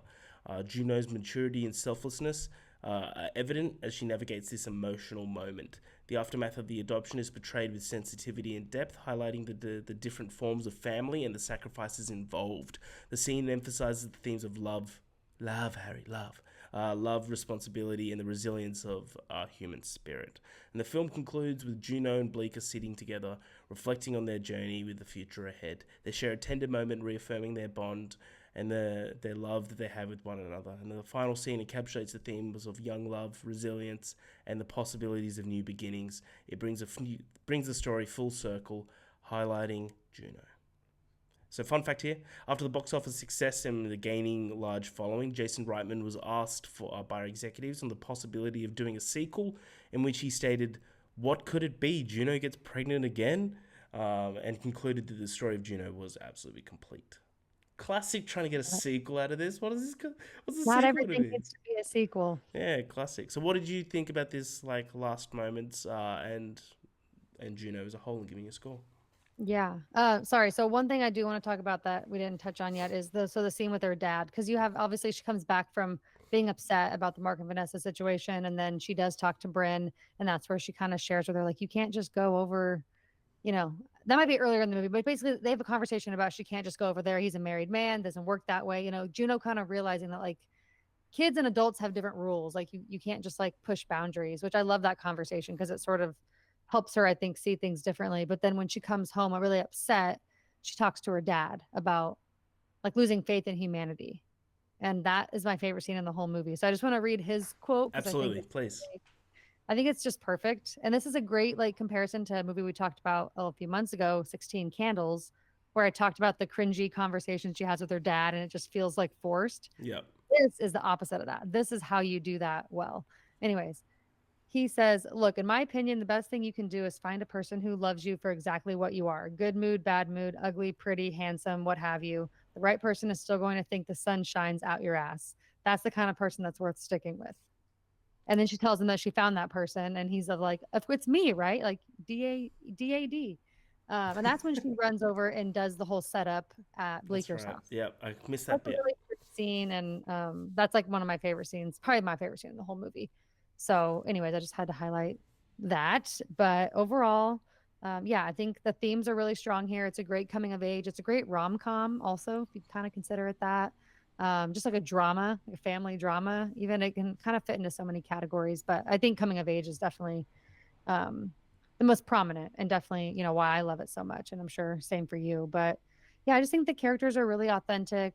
Juno's maturity and selflessness are evident as she navigates this emotional moment. The aftermath of the adoption is portrayed with sensitivity and depth, highlighting the different forms of family and the sacrifices involved. The scene emphasizes the themes of love, Harry, love, responsibility, and the resilience of our human spirit. And the film concludes with Juno and Bleeker sitting together, reflecting on their journey with the future ahead. They share a tender moment, reaffirming their bond and their love that they have with one another. And the final scene encapsulates the themes of young love, resilience, and the possibilities of new beginnings. It brings the story full circle, highlighting Juno. So, fun fact here: after the box office success and the gaining large following, Jason Reitman was asked by executives on the possibility of doing a sequel, in which he stated, "What could it be? Juno gets pregnant again," and concluded that the story of Juno was absolutely complete. Classic trying to get a sequel out of this. What is this? What's the Not sequel going to everything be? needs to be a sequel. Yeah, classic. So, what did you think about this like last moments and Juno as a whole and giving a score? Yeah. Sorry. So one thing I do want to talk about that we didn't touch on yet is the scene with her dad, because you have obviously she comes back from being upset about the Mark and Vanessa situation, and then she does talk to Bryn, and that's where she kind of shares with her like, you can't just go over, you know, that might be earlier in the movie, but basically they have a conversation about she can't just go over there. He's a married man, doesn't work that way. You know, Juno kind of realizing that like kids and adults have different rules. Like you can't just like push boundaries, which I love that conversation because it sort of helps her, I think, see things differently. But then when she comes home, really upset, she talks to her dad about like losing faith in humanity. And that is my favorite scene in the whole movie. So I just want to read his quote because Absolutely, please. I think it's just perfect. And this is a great like comparison to a movie we talked about a few months ago, 16 Candles, where I talked about the cringy conversations she has with her dad and it just feels like forced. Yep. This is the opposite of that. This is how you do that well. Anyways, he says, look, in my opinion, the best thing you can do is find a person who loves you for exactly what you are: good mood, bad mood, ugly, pretty, handsome, what have you. The right person is still going to think the sun shines out your ass. That's the kind of person that's worth sticking with. And then she tells him that she found that person, and he's like, it's me, right? Like DAD. And that's when she runs over and does the whole setup at That's Bleeker's right. house. Yep, I missed that That's a bit. really great scene, and that's like one of my favorite scenes, probably my favorite scene in the whole movie. So, anyways, I just had to highlight that. But overall, yeah, I think the themes are really strong here. It's a great coming of age. It's a great rom com, also, if you kind of consider it that. Just like a drama, like a family drama, even it can kind of fit into so many categories. But I think coming of age is definitely um, the most prominent and definitely, you know, why I love it so much. And I'm sure same for you. But yeah, I just think the characters are really authentic.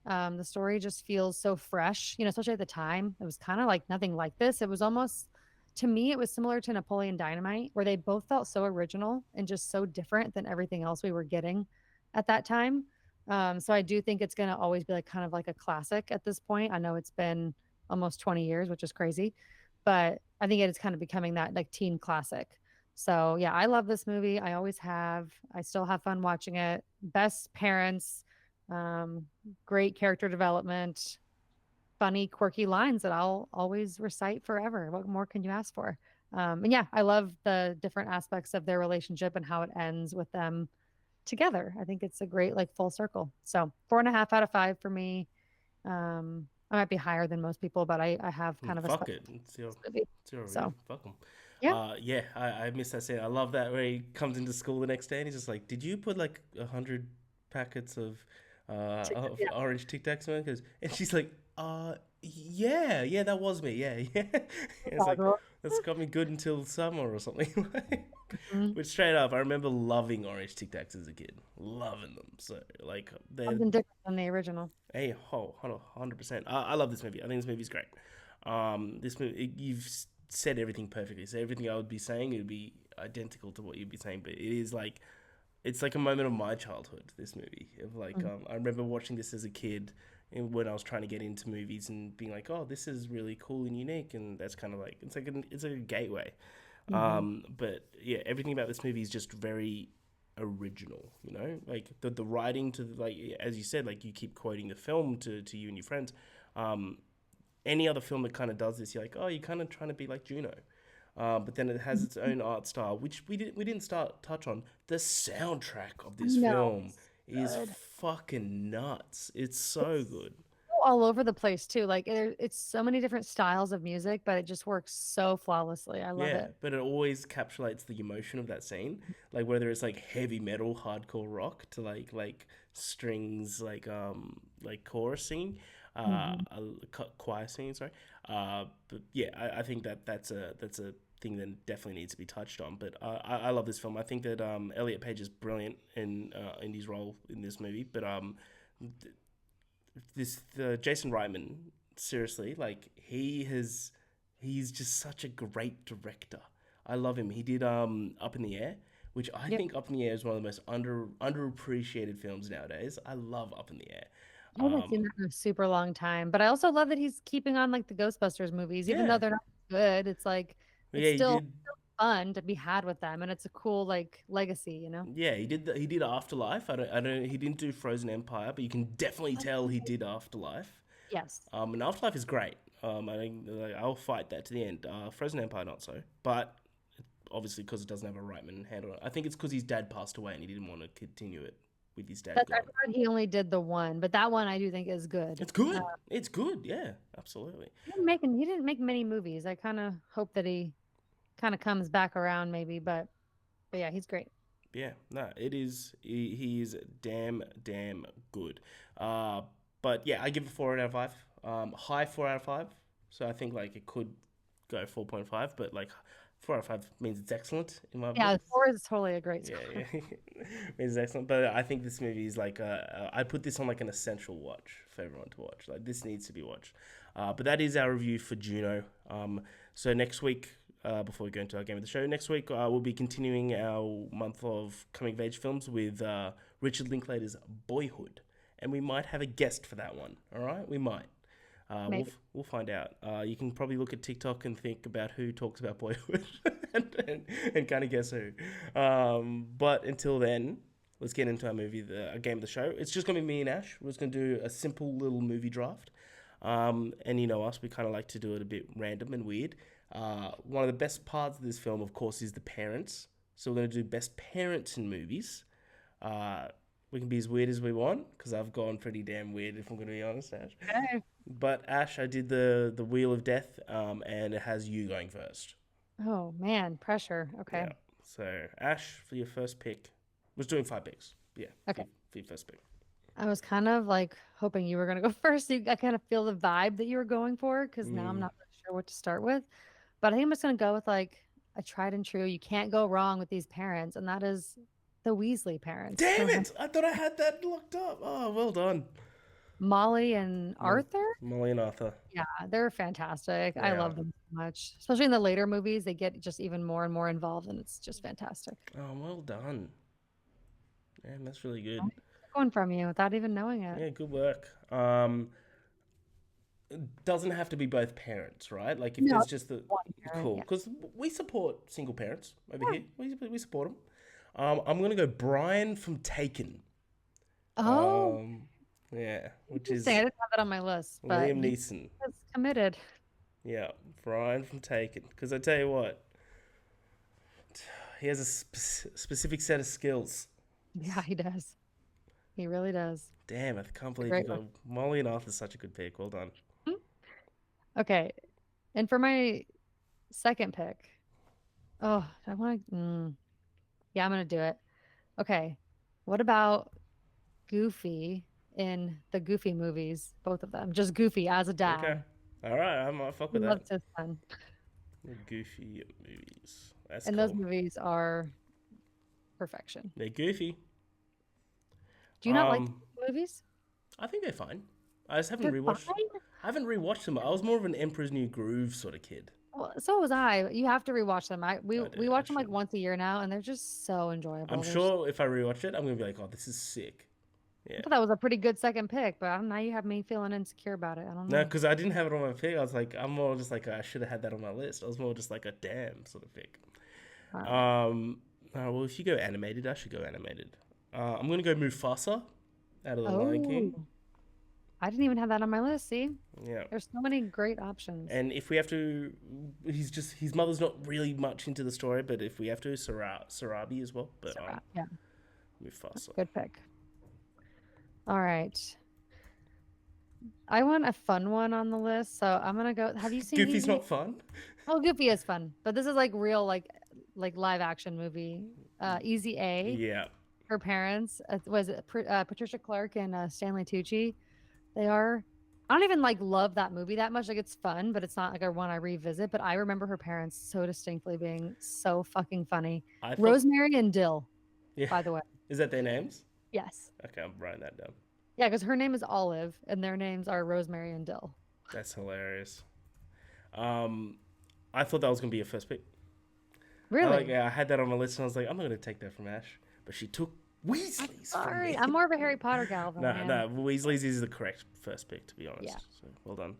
The story just feels so fresh, you know, especially at the time. It was kind of like nothing like this. It was almost, to me, it was similar to Napoleon Dynamite, where they both felt so original and just so different than everything else we were getting at that time. So I do think it's going to always be like kind of like a classic at this point. I know it's been almost 20 years, which is crazy, but I think it is kind of becoming that like teen classic. So yeah, I love this movie. I always have. I still have fun watching it. Best parents, um, great character development, funny, quirky lines that I'll always recite forever. What more can you ask for? And yeah, I love the different aspects of their relationship and how it ends with them together. I think it's a great like full circle. So 4.5 out of 5 for me. I might be higher than most people, but I have kind of a Fuck special it. movie. It's your review. So Fuck them. yeah. Yeah, I missed that scene. I love that where he comes into school the next day and he's just like, "Did you put like 100 packets of Yeah. orange Tic Tacs, man?" And she's like, yeah, yeah, that was me. Yeah, yeah." It's like Doggerel. that's got me good until summer or something. Mhm. But straight up, I remember loving orange Tic Tacs as a kid, loving them. So like they're Something different than the original. a whole 100%. I love this movie. I think this movie's great. This movie, you've said everything perfectly. So everything I would be saying, it would be identical to what you'd be saying. But it is like, it's like a moment of my childhood. This movie of like, Mhm. I remember watching this as a kid, and when I was trying to get into movies and being like, oh, this is really cool and unique, and that's kind of like it's like a gateway. Mhm. But yeah, everything about this movie is just very original, you know, like the writing to like as you said, like you keep quoting the film to you and your friends. um any other film that kind of does this, you're like, oh, you're kind of trying to be like Juno. But then it has its own art style, which we didn't start touch on. The soundtrack of this No, film is good. fucking nuts. It's so It's good. so all over the place too. Like it's so many different styles of music, but it just works so flawlessly. I love Yeah, it. but it always encapsulates the emotion of that scene, like whether it's like heavy metal, hardcore rock to like strings, like chorus singing, Mhm. choir singing. Sorry, but yeah, I think that's a thing that definitely needs to be touched on. But I love this film. I think that Elliot Page is brilliant in his role in this movie. But this the Jason Reitman, seriously, like he's just such a great director. I love him. He did Up in the Air, which I Yep. think Up in the Air is one of the most underappreciated films nowadays. I love Up in the Air. I haven't Um, seen that in a super long time, but I also love that he's keeping on like the Ghostbusters movies, even though yeah, they're not good. It's like it's yeah, he still did. fun to be had with them, and it's a cool like legacy, you know. Yeah, he did Afterlife. He didn't do Frozen Empire, but you can definitely tell he did Afterlife. Yes. And Afterlife is great. I think like, I'll fight that to the end. Frozen Empire not so, but obviously because it doesn't have a Reitman handle on it. I think it's because his dad passed away and he didn't want to continue it with his dad That's I gone. heard he only did the one, but that one I do think is good. It's good. It's good. Yeah, absolutely. He didn't make many movies. I kind of hope that he kind of comes back around maybe, but yeah, he's great. Yeah, no, it is. He is damn good. But yeah, I give it 4 out of 5. High 4 out of 5. So I think like it could go 4.5, but like 4 out of 5 means it's excellent in my Yeah, book. 4 is totally a great Yeah, score. yeah, means it's excellent. But I think this movie is like I put this on like an essential watch for everyone to watch. Like this needs to be watched. But that is our review for Juno. So next week, before we go into our game of the show, next week we'll be continuing our month of coming of age films with Richard Linklater's Boyhood, and we might have a guest for that one. All right, we might. We'll find out. You can probably look at TikTok and think about who talks about Boyhood and kind of guess who. But until then, let's get into our game of the show. It's just going to be me and Ash. We're just going to do a simple little movie draft. And you know us, we kind of like to do it a bit random and weird. One of the best parts of this film, of course, is the parents. So we're going to do best parents in movies. We can be as weird as we want, because I've gone pretty damn weird, if I'm going to be honest, Ash. Okay. But Ash, I did the Wheel of Death, and it has you going first. Oh man, pressure. Okay. Yeah. So Ash, for your first pick, was doing 5 picks. Yeah. Okay. For your first pick. I was kind of like hoping you were going to go first. I kind of feel the vibe that you were going for because now I'm not really sure what to start with. But I think I'm just going to go with like a tried and true. You can't go wrong with these parents, and that is the Weasley parents. Damn it! I thought I had that locked up. Oh, well done. Molly and Arthur. Molly and Arthur. Yeah, they're fantastic. I Yeah. love them so much. Especially in the later movies, they get just even more and more involved, and it's just fantastic. Oh, well done. Man, that's really good. Going from you without even knowing it. Yeah, good work. It doesn't have to be both parents, right? Like if there's just the cool, because we support single parents over here. We support them. I'm gonna go Brian from Taken. Oh, yeah, which is I didn't have that on my list, but Liam Neeson. he's committed. Yeah, Brian from Taken. Because I tell you what, he has a specific set of skills. Yeah, he does. He really does. Damn, I can't believe you got Molly and Arthur's such a good pick. Well done. Okay, and for my second pick, oh, I want to. Yeah, I'm gonna do it. Okay, what about Goofy in the Goofy movies? Both of them, just Goofy as a dad. Okay, all right, I might fuck with that. Loves his son. The Goofy movies. That's And cool. those movies are perfection. They're goofy. Do you not like movies? I think they're fine. I just haven't rewatched. I haven't rewatched them. I was more of an Emperor's New Groove sort of kid. Well, so was I. You have to rewatch them. We watch them like once a year now, and they're just so enjoyable. I'm sure if I rewatch it, I'm gonna be like, oh, this is sick. Yeah. I thought that was a pretty good second pick, but I don't know. You have me feeling insecure about it. I don't know. No, because I didn't have it on my pick. I was like, I'm more just like, I should have had that on my list. I was more just like a damn sort of pick. Well, if you go animated, I should go animated. I'm gonna go Mufasa out of the Lion King. I didn't even have that on my list. See, yeah, there's so many great options. And if we have to, his mother's not really much into the story, but if we have to, Sarabi as well. But yeah, Mufasa. Good pick. All right. I want a fun one on the list, so I'm gonna go. Have you seen Goofy's not fun? Oh, Goofy is fun, but this is like real, like live action movie. Easy A. Yeah. Her parents was it Patricia Clark and Stanley Tucci. They are. I don't even like love that movie that much. Like it's fun, but it's not like a one I revisit. But I remember her parents so distinctly being so fucking funny. Rosemary and Dill. Yeah. By the way. Is that their names? Yes. Okay, I'm writing that down. Yeah, because her name is Olive, and their names are Rosemary and Dill. That's hilarious. I thought that was gonna be a first pick. Really? I had that on my list, and I was like, I'm not gonna take that from Ash, but she took Weasley's. Sorry, I'm more of a Harry Potter gal than No, Weasley's is the correct first pick, to be honest. Yeah. So well done.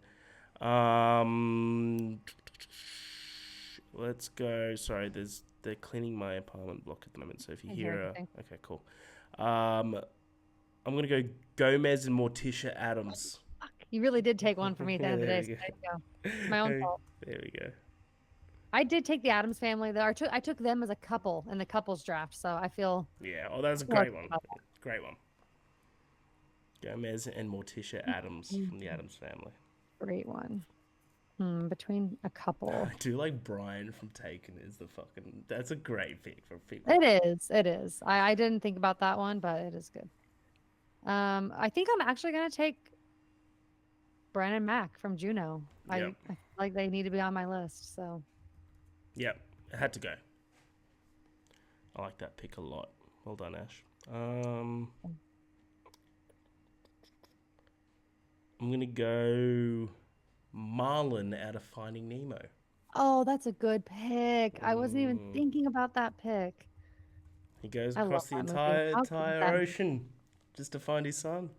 let's go. Sorry, they're cleaning my apartment block at the moment. So if you I hear hear everything. okay, cool. I'm gonna go Gomez and Morticia Adams. Fuck, you really did take one for me at the end of the There day. we So go. there you go. It's my own fault. There we go. I did take the Adams family though. I took them as a couple in the couples draft, so I feel Yeah. Oh, that's a lucky great one. about Great one. Gomez and Morticia Adams that. from the Adams family. Great one. Between a couple. I do like Brian from Taken is the fucking. That's a great pick for people. It is. It is. I didn't think about that one, but it is good. I think I'm actually gonna take Brian and Mac from Juno. Yep. I feel like they need to be on my list. So Yep. It had to go. I like that pick a lot. Well done, Ash. I'm gonna go Marlin out of Finding Nemo. oh, that's a good pick. I wasn't even thinking about that pick. He goes I love across the that movie. entire How good is that movie? ocean just to find his son.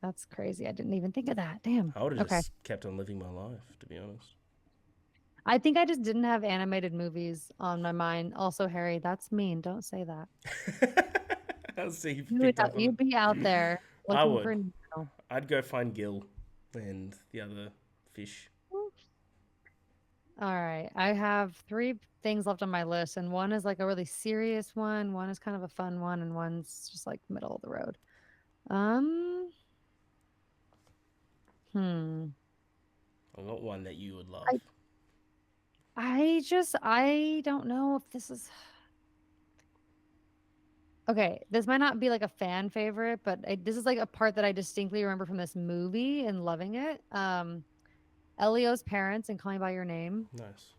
That's crazy. I didn't even think of that. Damn. I would have Okay. just kept on living my life, to be honest. I think I just didn't have animated movies on my mind. Also, Harry, that's mean. Don't say that. I'll see you You picked up on you'd it. be out there I looking would. for Nemo. I'd go find Gil and the other fish. All right. I have 3 things left on my list, and one is like a really serious one is kind of a fun one, and one's just like middle of the road. I got one that you would love. I don't know if this is okay. This might not be like a fan favorite, but this is like a part that I distinctly remember from this movie and loving it. Elio's parents in Call Me by Your Name, Nice.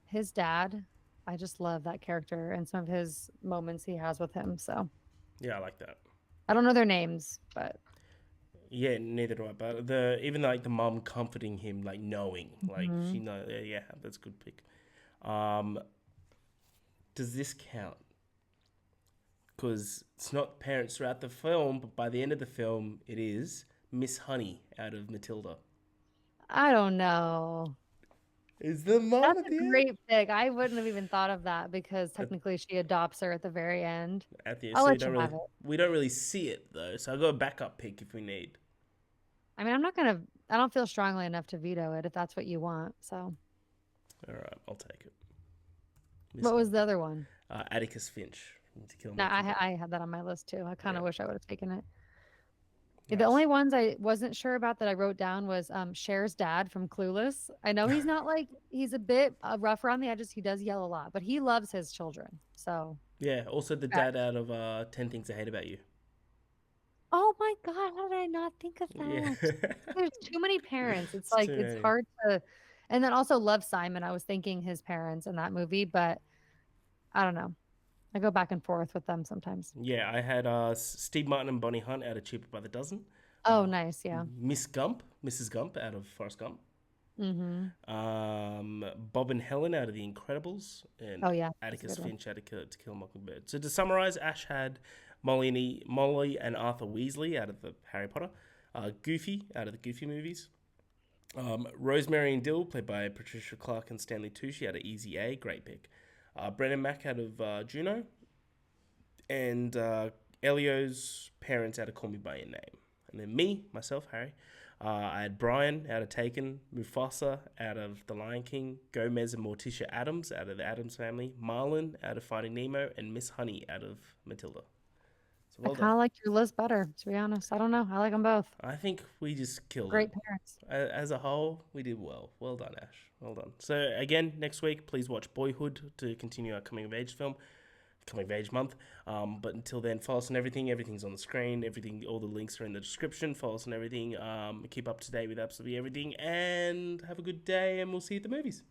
his dad. I just love that character and some of his moments he has with him. So Yeah, I like that. I don't know their names, but Yeah, neither do I. But even like the mom comforting him, like knowing, like she know. Yeah, that's a good pick. Does this count? Because it's not parents throughout the film, but by the end of the film, it is Miss Honey out of Matilda. I don't know. Is the mom That's at a the end? great pick. I wouldn't have even thought of that because technically she adopts her at the very end. At the I'll so let you have it. we don't really see it though. So I got a backup pick if we need. I mean, I don't feel strongly enough to veto it if that's what you want. So, All right, I'll take it. what was the other one? Atticus Finch from To Kill a No, Mockingbird. I had that on my list too. I kind of Yeah. wish I would have taken it. Nice. The only ones I wasn't sure about that I wrote down was Cher's dad from Clueless. I know he's not like he's a bit rough around the edges. He does yell a lot, but he loves his children. So, Yeah, also the dad out of 10 Things I Hate About You. oh my God, how did I not think of Yeah. that? There's too many parents. It's It's like too it's many. hard to, and then also Love Simon. I was thinking his parents in that movie, but I don't know. I go back and forth with them sometimes. Yeah, I had Steve Martin and Bonnie Hunt out of Cheaper by the Dozen. Oh, nice, yeah. Mrs. Gump out of Forrest Gump. Mm-hmm. Bob and Helen out of The Incredibles. And Oh yeah, Atticus Finch out of To Kill a Mockingbird. So to summarize, Ash had Molly and Arthur Weasley out of the Harry Potter. Goofy out of the Goofy movies. Rosemary and Dill, played by Patricia Clark and Stanley Tucci out of Easy A, great pick. Brennan Mack out of Juno. And Elio's parents out of Call Me By Your Name. And then myself, Harry. I had Brian out of Taken, Mufasa out of The Lion King, Gomez and Morticia Adams out of the Adams Family, Marlin out of Finding Nemo, and Miss Honey out of Matilda. So well I kind of done. like your list better, to be honest. I don't know. I like them both. I think we just killed Great it. parents. As a whole, we did well. Well done, Ash. Well done. So again, next week, please watch Boyhood to continue our coming of age film. Coming of age month. But until then, follow us on everything. Everything's on the screen. All the links are in the description. Follow us on everything. Keep up to date with absolutely everything. And have a good day, and we'll see you at the movies.